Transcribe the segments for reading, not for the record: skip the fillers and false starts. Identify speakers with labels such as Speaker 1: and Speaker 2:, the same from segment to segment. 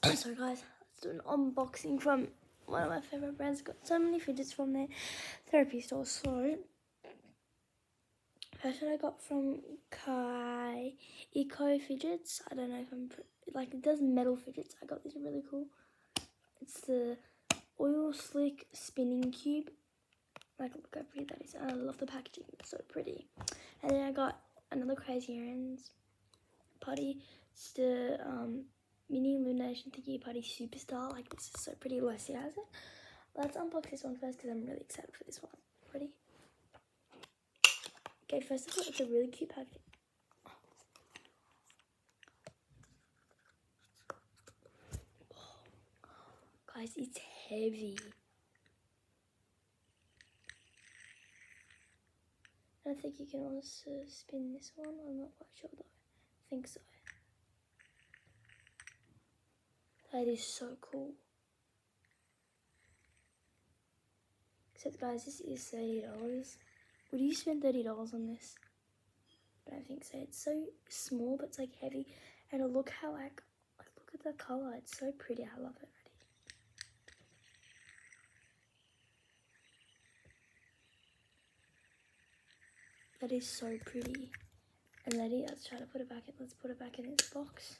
Speaker 1: So guys, let's do an unboxing from one of my favourite brands. Got so many fidgets from their therapy store. So first one I got from Kai Eco Fidgets. I don't know if I'm like, it does metal fidgets. I got this really cool. It's the oil slick spinning cube. Like, look how pretty that is. I love the packaging. It's so pretty. And then I got another Crazy Errands putty. It's the mini illumination thingy putty superstar. Like, this is so pretty. Leslie has it. Let's unbox this one first because I'm really excited for this one. Ready? Okay, first of all, it's a really cute packaging. Oh, guys, it's heavy. I think you can also spin this one. I'm not quite sure though. I think so. That is so cool. Except guys, this is $30. Would you spend $30 on this? I don't think so. It's so small, but it's like heavy. And look how like look at the color. It's so pretty. I love it. That is so pretty. And let's try to put it back in. Let's put it back in its box.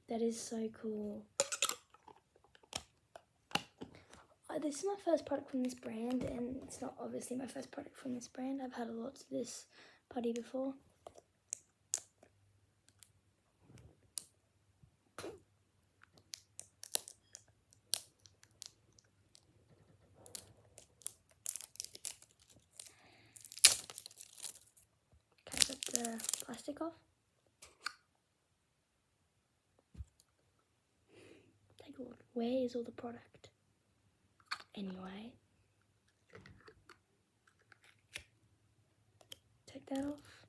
Speaker 1: That is so cool. This is my first product from this brand, and it's not obviously my first product from this brand. I've had a lot of this putty before. Okay, got the plastic off. Take a look. Where is all the product? Anyway, take that off.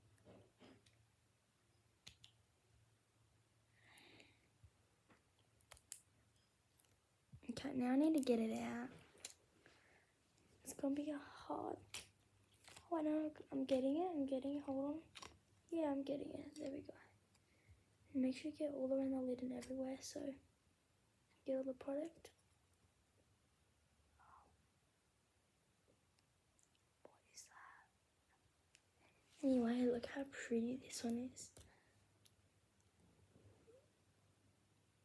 Speaker 1: Okay, now I need to get it out. It's gonna be hard. Oh, I know, I'm getting it, hold on. Yeah, I'm getting it, there we go. And make sure you get all around the lid and everywhere, so get all the product. What is that? Anyway, look how pretty this one is.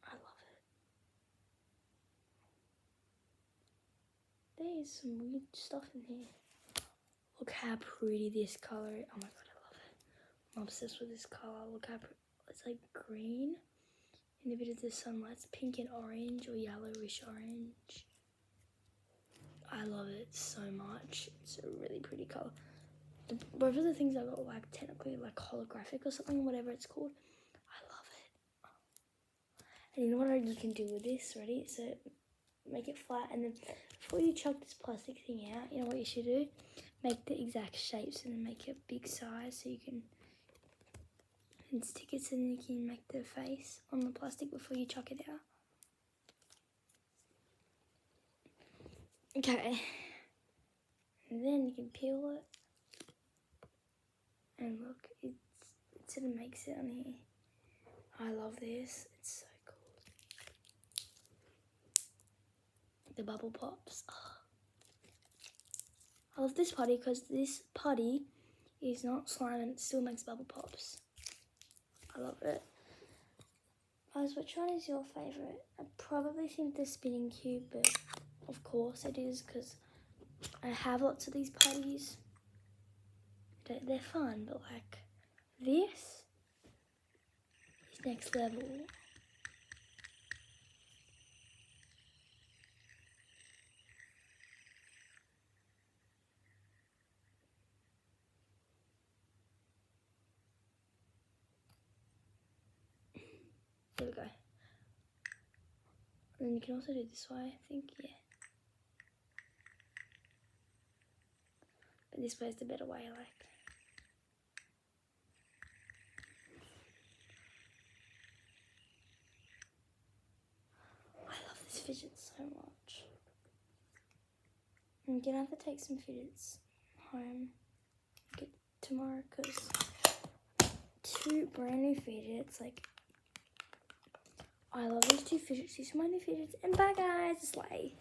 Speaker 1: I love it. There is some weird stuff in here. Look how pretty this color is. Oh my god, I love it. I'm obsessed with this color. Look how pretty. It's like green. And a bit of the sunlight. It's pink and orange or yellowish orange. I love it so much. It's a really pretty color. Both of the things I got like technically like holographic or something, whatever it's called. I love it. And you know what you can do with this? Ready? So make it flat, and then before you chuck this plastic thing out, you know what you should do? Make the exact shapes and then make it big size so you can stick it, so then you can make the face on the plastic before you chuck it out. Okay. And then you can peel it. And look, it sort of makes it on here. I love this. It's so cool. The bubble pops. Oh. I love this putty because this putty is not slime and it still makes bubble pops. I love it. Guys, which one is your favourite? I probably think the spinning cube, but of course it is because I have lots of these putties. They're fun, but like this is next level. There we go. And then you can also do it this way, I think, yeah. But this way is the better way, like. I love this fidget so much. I'm gonna have to take some fidgets home tomorrow because two brand new fidgets. Like, I love these two fidgets. These are my new fidgets. And bye, guys. Slay.